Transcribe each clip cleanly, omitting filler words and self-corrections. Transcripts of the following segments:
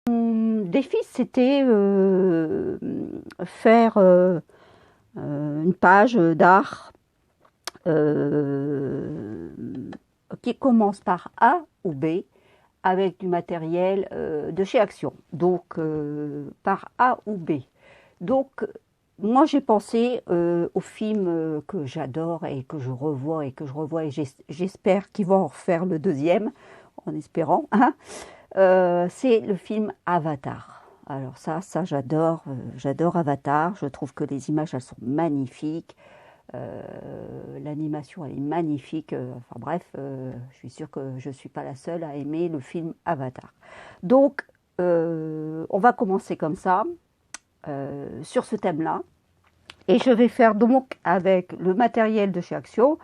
Mon défi, c'était faire une page d'art euh, qui commence par A ou B avec du matériel de chez Action. Donc, par A ou B. Donc, moi, j'ai pensé aux films que j'adore et que je revois et j'espère qu'ils vont en refaire le deuxième, en espérant. Hein. C'est le film Avatar. Alors j'adore, j'adore Avatar. Je trouve que les images, elles sont magnifiques. L'animation, elle est magnifique. Enfin bref, je suis sûre que je ne suis pas la seule à aimer le film Avatar. Donc, on va commencer comme ça, sur ce thème-là. Et je vais faire donc avec le matériel de chez Action.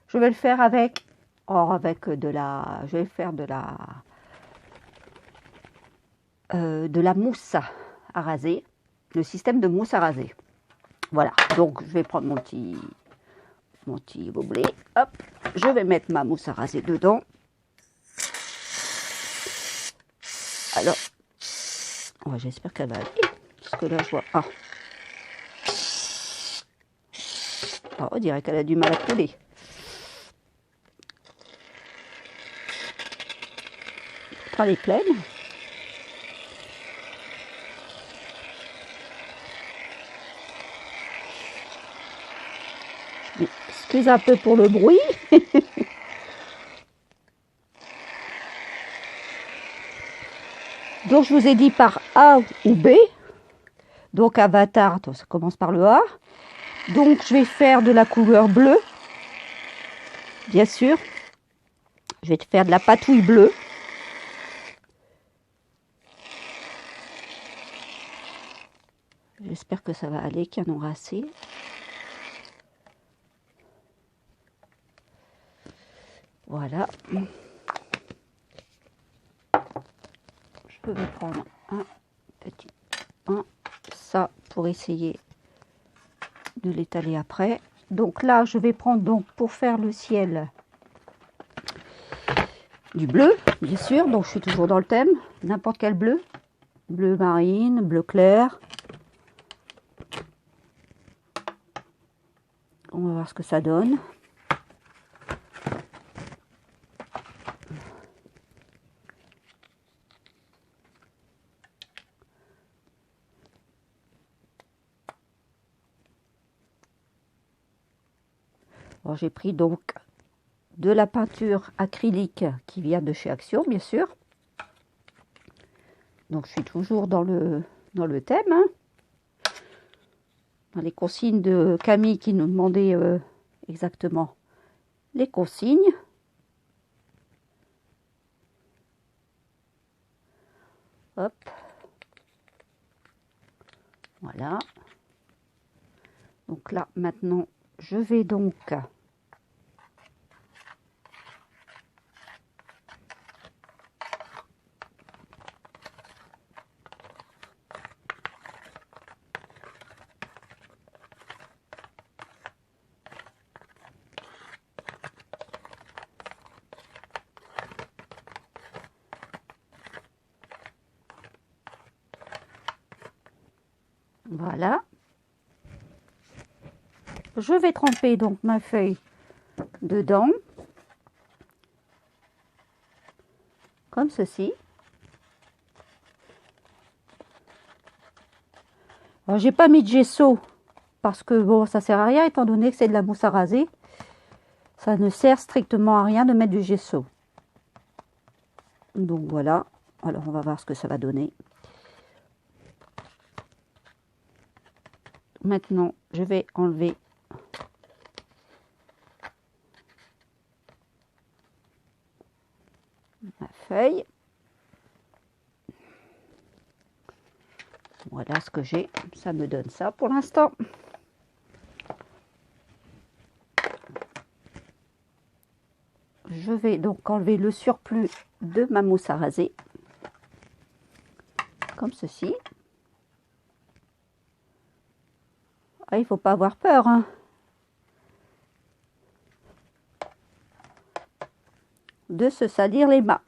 Je vais le faire avec, je vais faire de la mousse à raser, le système de mousse à raser. Voilà, donc je vais prendre mon petit gobelet, hop, je vais mettre ma mousse à raser dedans. Alors, ouais, j'espère qu'elle va aller, parce que là je vois, on dirait qu'elle a du mal à couler. Elle est pleine. Excuse un peu pour le bruit. Donc je vous ai dit par A ou B. Donc Avatar, ça commence par le A. Donc je vais faire de la couleur bleue. Bien sûr. Je vais te faire de la patouille bleue. J'espère que ça va aller, qu'il y en aura assez. Voilà. Je vais prendre un petit ça pour essayer de l'étaler après. Donc là, je vais prendre donc pour faire le ciel du bleu, bien sûr. Donc je suis toujours dans le thème. N'importe quel bleu. Bleu marine, bleu clair. On va voir ce que ça donne. J'ai pris donc de la peinture acrylique qui vient de chez Action, bien sûr. Donc je suis toujours dans le thème. Hein. Dans les consignes de Camille qui nous demandait exactement les consignes. Hop. Voilà. Donc là, maintenant, je vais donc voilà. Je vais tremper donc ma feuille dedans. Comme ceci. Alors, j'ai pas mis de gesso parce que bon, ça sert à rien étant donné que c'est de la mousse à raser. Ça ne sert strictement à rien de mettre du gesso. Donc voilà. Alors on va voir ce que ça va donner. Maintenant, je vais enlever ma feuille. Voilà ce que j'ai. Ça me donne ça pour l'instant. Je vais donc enlever le surplus de ma mousse à raser. Comme ceci. Ah, il ne faut pas avoir peur. Hein. De se salir les mains.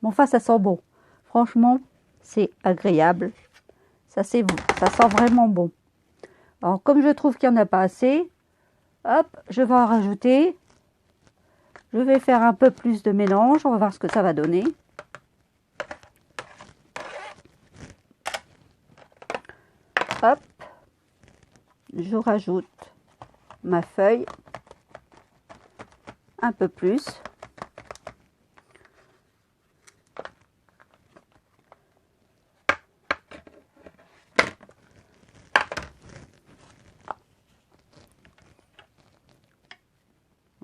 Mais enfin, ça sent bon. Franchement, c'est agréable. Ça sent vraiment bon. Alors, comme je trouve qu'il n'y en a pas assez, hop, je vais en rajouter. Je vais faire un peu plus de mélange. On va voir ce que ça va donner. Hop, je rajoute ma feuille. Un peu plus.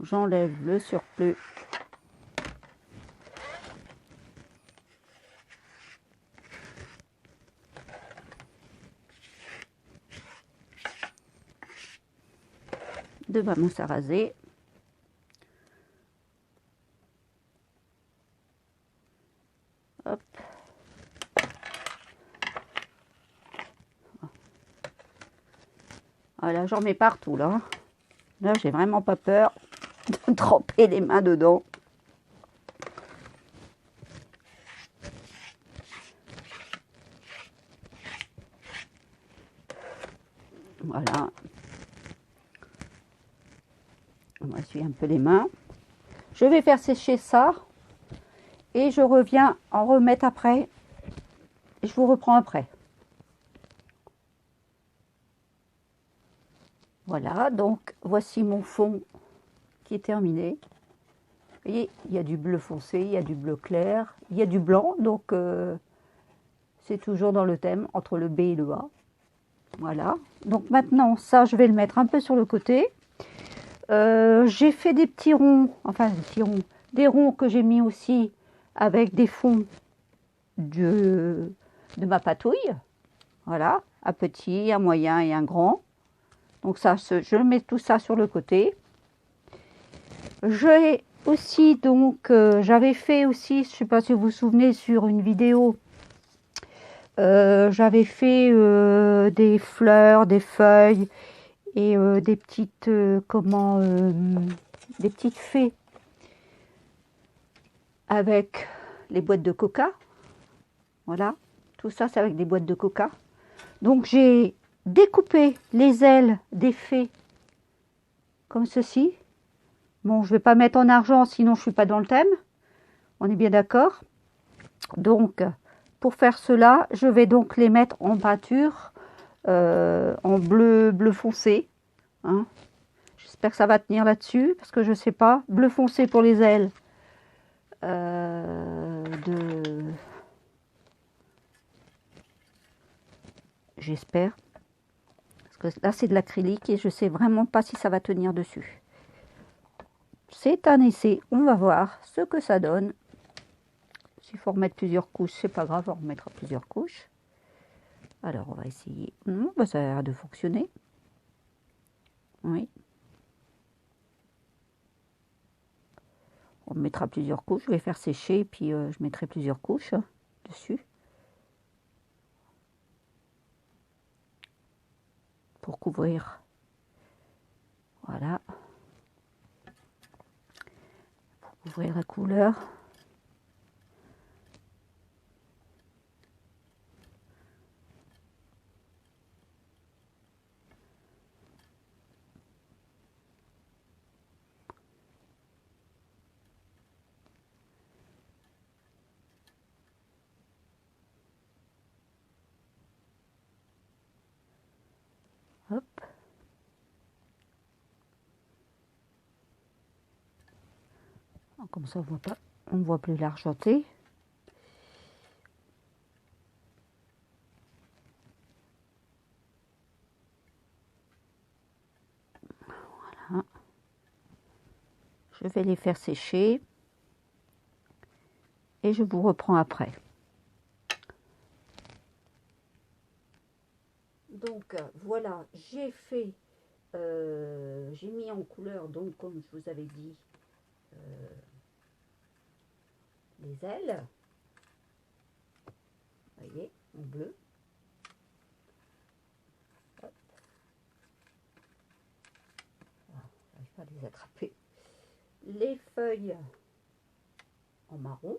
J'enlève le surplus. De ma mousse à raser. Hop. Voilà, j'en mets partout là. Là, j'ai vraiment pas peur de tremper les mains dedans. Voilà. On va essuyer un peu les mains. Je vais faire sécher ça. Et je reviens en remettre après. Et je vous reprends après. Voilà, donc voici mon fond qui est terminé. Vous voyez, il y a du bleu foncé, il y a du bleu clair, il y a du blanc. Donc c'est toujours dans le thème entre le B et le A. Voilà. Donc maintenant, ça, je vais le mettre un peu sur le côté. J'ai fait des petits ronds, enfin des petits ronds, des ronds que j'ai mis aussi avec des fonds de ma patouille. Voilà, un petit, un moyen et un grand. Donc ça, je mets tout ça sur le côté. J'ai aussi, donc, j'avais fait aussi, je ne sais pas si vous vous souvenez, sur une vidéo, j'avais fait des fleurs, des feuilles et des petites, des petites fées avec les boîtes de coca. Voilà, tout ça, c'est avec des boîtes de coca. Donc, j'ai découpé les ailes des fées comme ceci. Bon, je ne vais pas mettre en argent, sinon je ne suis pas dans le thème. On est bien d'accord. Donc, pour faire cela, je vais donc les mettre en peinture, en bleu foncé. Hein. J'espère que ça va tenir là-dessus, parce que je ne sais pas. Bleu foncé pour les ailes. J'espère. Parce que là, c'est de l'acrylique et je ne sais vraiment pas si ça va tenir dessus. C'est un essai. On va voir ce que ça donne. S'il faut remettre plusieurs couches, c'est pas grave, on remettra plusieurs couches. Alors, on va essayer. Ça a l'air de fonctionner. Oui. On mettra plusieurs couches. Je vais faire sécher, puis je mettrai plusieurs couches dessus. Pour couvrir. Voilà. Pour couvrir la couleur. Hop. Comme ça, on ne voit plus l'argenté. Voilà. Je vais les faire sécher. Et je vous reprends après. Donc voilà, j'ai fait, j'ai mis en couleur, donc comme je vous avais dit, les ailes. Vous voyez, en bleu. Hop. Voilà, j'arrive pas à les attraper. Les feuilles en marron,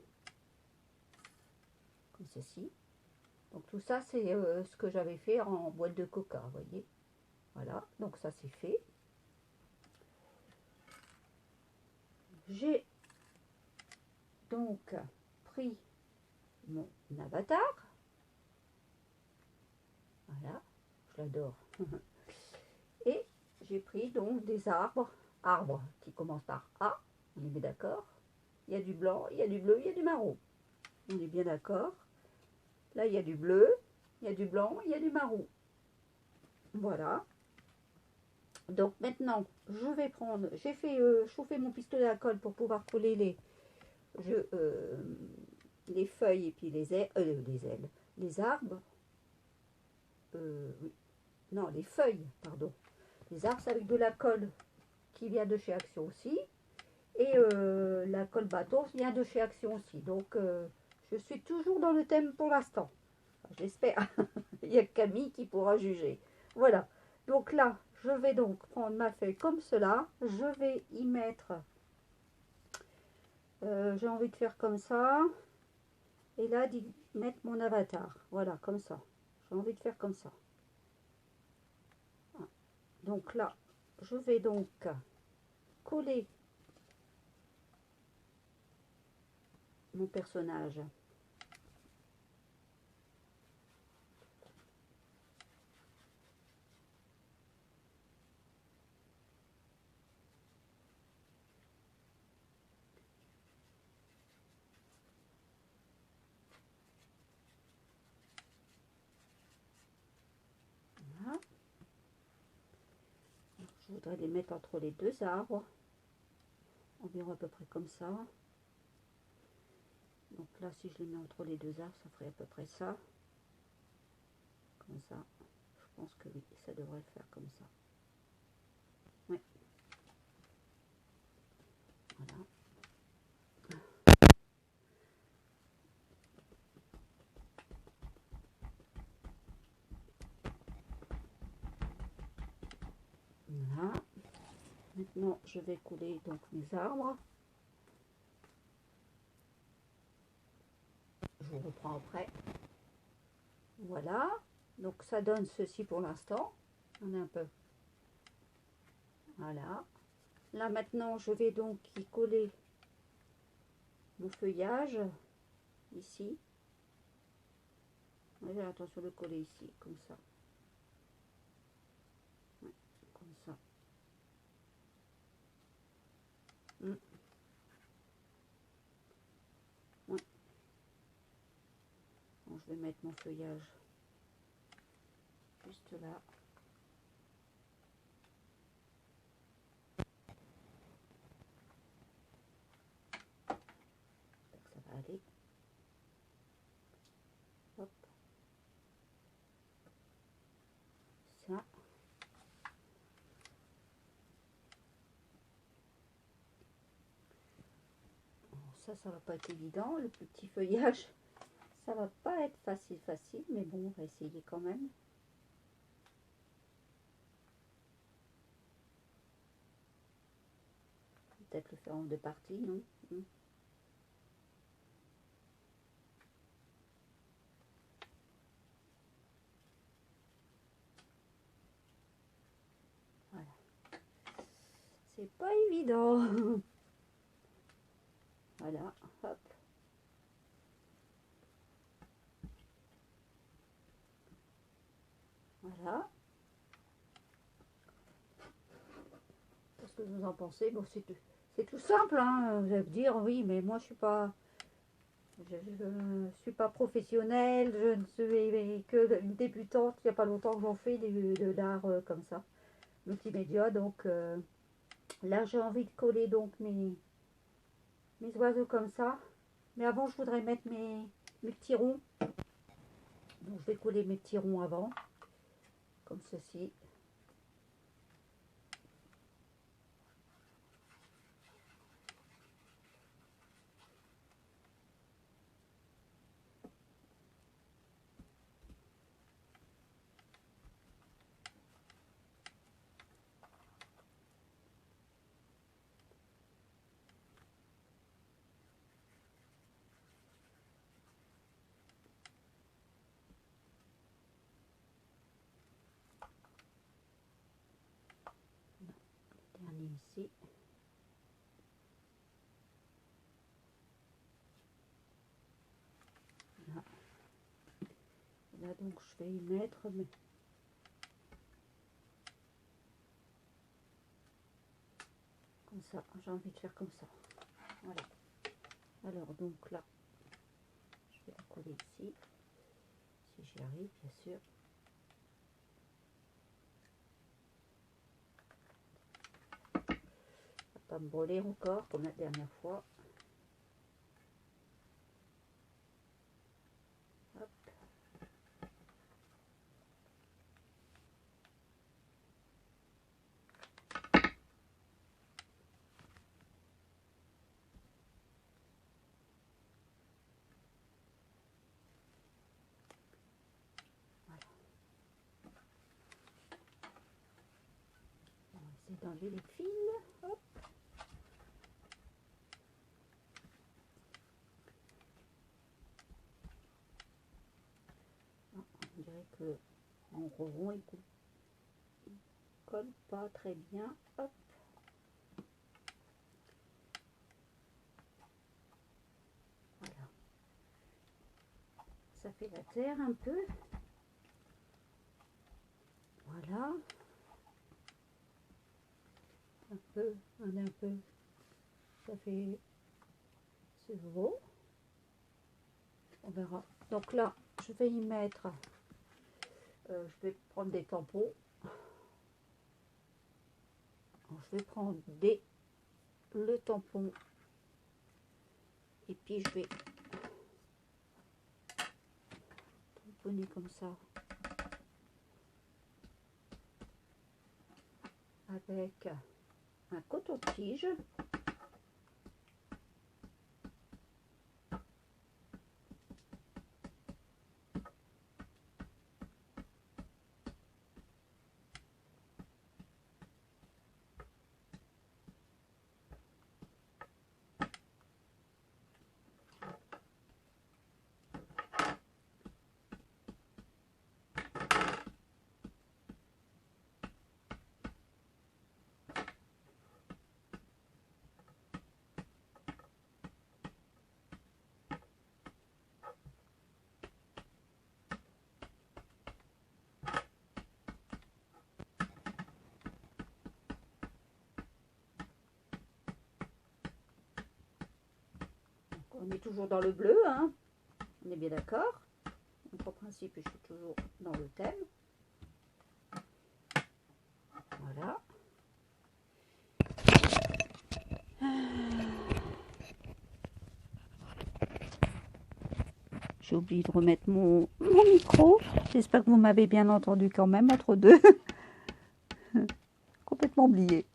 comme ceci. Donc tout ça, c'est ce que j'avais fait en boîte de coca, vous voyez. Voilà, donc ça c'est fait. J'ai donc pris mon avatar. Voilà, je l'adore. Et j'ai pris donc des arbres qui commencent par A, on est bien d'accord. Il y a du blanc, il y a du bleu, il y a du marron. On est bien d'accord. Là, il y a du bleu, il y a du blanc, il y a du marron. Voilà. Donc maintenant, je vais prendre, j'ai fait chauffer mon pistolet à colle pour pouvoir coller les feuilles et puis les ailes, les arbres. Oui. Non, les feuilles, pardon. Les arbres, c'est avec de la colle qui vient de chez Action aussi. Et la colle bateau vient de chez Action aussi. Donc, je suis toujours dans le thème pour l'instant. Enfin, j'espère. Il y a Camille qui pourra juger. Voilà. Donc là, je vais donc prendre ma feuille comme cela. Je vais y mettre... j'ai envie de faire comme ça. Et là, d'y mettre mon avatar. Voilà, comme ça. J'ai envie de faire comme ça. Donc là, je vais donc coller mon personnage. Voilà. Je voudrais les mettre entre les deux arbres. Environ à peu près comme ça. Donc là, si je les mets entre les deux arbres, ça ferait à peu près ça. Comme ça. Je pense que oui, ça devrait faire comme ça. Oui. Voilà. Voilà. Maintenant, je vais coller donc mes arbres. Je vous reprends après. Voilà. Donc ça donne ceci pour l'instant. On est un peu. Voilà. Là maintenant, je vais donc y coller mon feuillage ici. J'ai attention de coller ici, comme ça. Ouais, comme ça. Ouais. Bon, je vais mettre mon feuillage juste là. Ça va aller. Hop. Ça. Ça va pas être évident. Le petit feuillage, ça va pas être facile, mais bon, on va essayer quand même. Peut-être le faire en deux parties, non? Voilà. C'est pas évident. Voilà, hop. Voilà. Qu'est-ce que vous en pensez? Bon, c'est tout simple, hein. Vous allez me dire, oui, mais moi, je suis pas professionnelle, je ne suis que une débutante. Il n'y a pas longtemps que j'en fais de l'art comme ça, multimédia. Donc là, j'ai envie de coller donc mes oiseaux comme ça. Mais avant, je voudrais mettre mes petits ronds. Donc, je vais coller mes petits ronds avant, comme ceci. Voilà, donc je vais y mettre, mais comme ça, j'ai envie de faire comme ça. Voilà. Alors donc là, je vais la coller ici, si j'y arrive, bien sûr. Pas me brûler encore comme la dernière fois. Hop. Voilà. On va essayer d'enlever les fils. Hop. On dirait que en rond il colle pas très bien. Hop. Voilà. Ça fait la terre un peu. Voilà. Un peu. Ça fait... C'est beau. On verra. Donc là, je vais y mettre... je vais prendre des tampons. Alors, je vais prendre le tampon. Et puis je vais tamponner comme ça. Avec un coton-tige. On est toujours dans le bleu, hein. On est bien d'accord. Donc en principe, je suis toujours dans le thème. Voilà. J'ai oublié de remettre mon micro. J'espère que vous m'avez bien entendu quand même entre deux. Complètement oublié.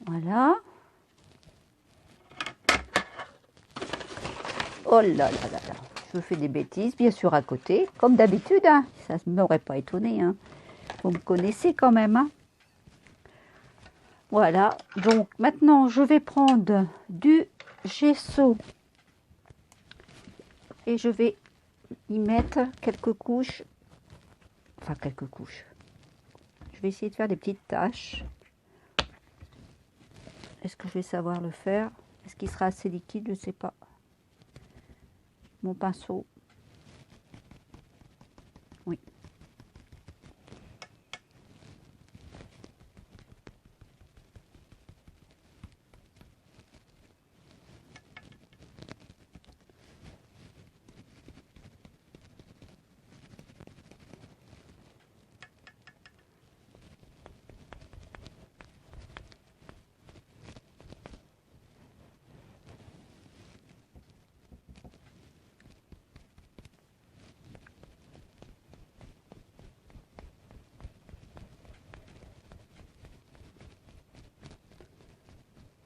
Voilà. Oh là là là là. Je fais des bêtises, bien sûr, à côté. Comme d'habitude, hein. Ça ne m'aurait pas étonné. Hein. Vous me connaissez quand même. Hein. Voilà. Donc, maintenant, je vais prendre du gesso. Et je vais y mettre quelques couches. Enfin, quelques couches. Je vais essayer de faire des petites taches. Est-ce que je vais savoir le faire? Est-ce qu'il sera assez liquide? Je ne sais pas. mon pinceau. Oui.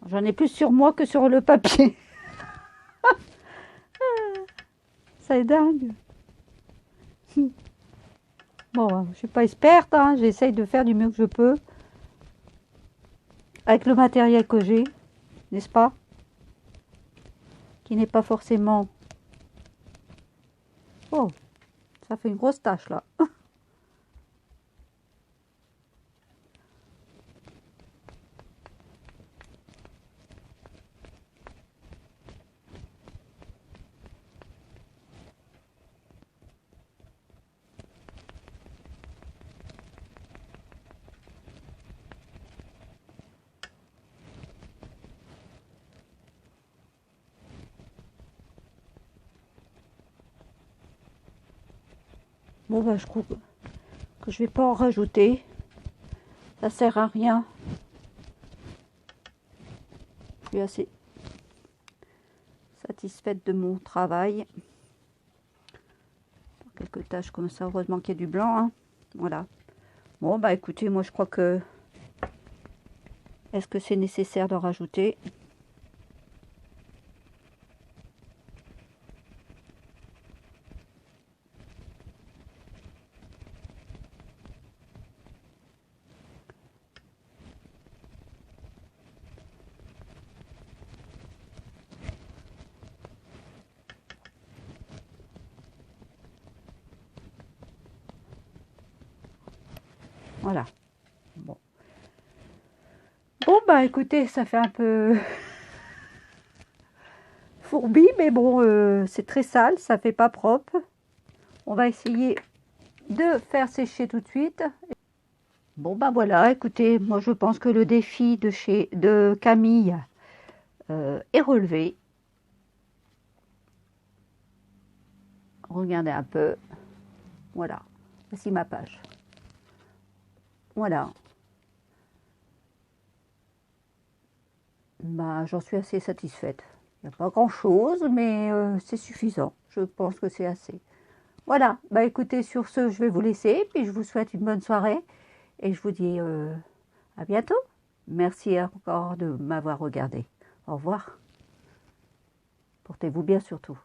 J'en ai plus sur moi que sur le papier. C'est dingue. Bon, je suis pas experte, hein. J'essaye de faire du mieux que je peux avec le matériel que j'ai, n'est-ce pas? Qui n'est pas forcément... Oh, ça fait une grosse tache là. Bon, bah, je trouve que je vais pas en rajouter. Ça sert à rien. Je suis assez satisfaite de mon travail. Quelques taches comme ça, heureusement qu'il y a du blanc, hein. Voilà. Bon, bah écoutez, moi je crois que... Est-ce que c'est nécessaire d'en rajouter? Voilà. Bon. Bon, bah écoutez, ça fait un peu fourbi, mais bon, c'est très sale, ça fait pas propre. On va essayer de faire sécher tout de suite. Bon, bah voilà, écoutez, moi je pense que le défi de Camille est relevé. Regardez un peu. Voilà. Voici ma page. Voilà. Bah, j'en suis assez satisfaite. Il n'y a pas grand-chose, mais c'est suffisant. Je pense que c'est assez. Voilà. Bah écoutez, sur ce, je vais vous laisser. Puis je vous souhaite une bonne soirée. Et je vous dis à bientôt. Merci encore de m'avoir regardé. Au revoir. Portez-vous bien surtout.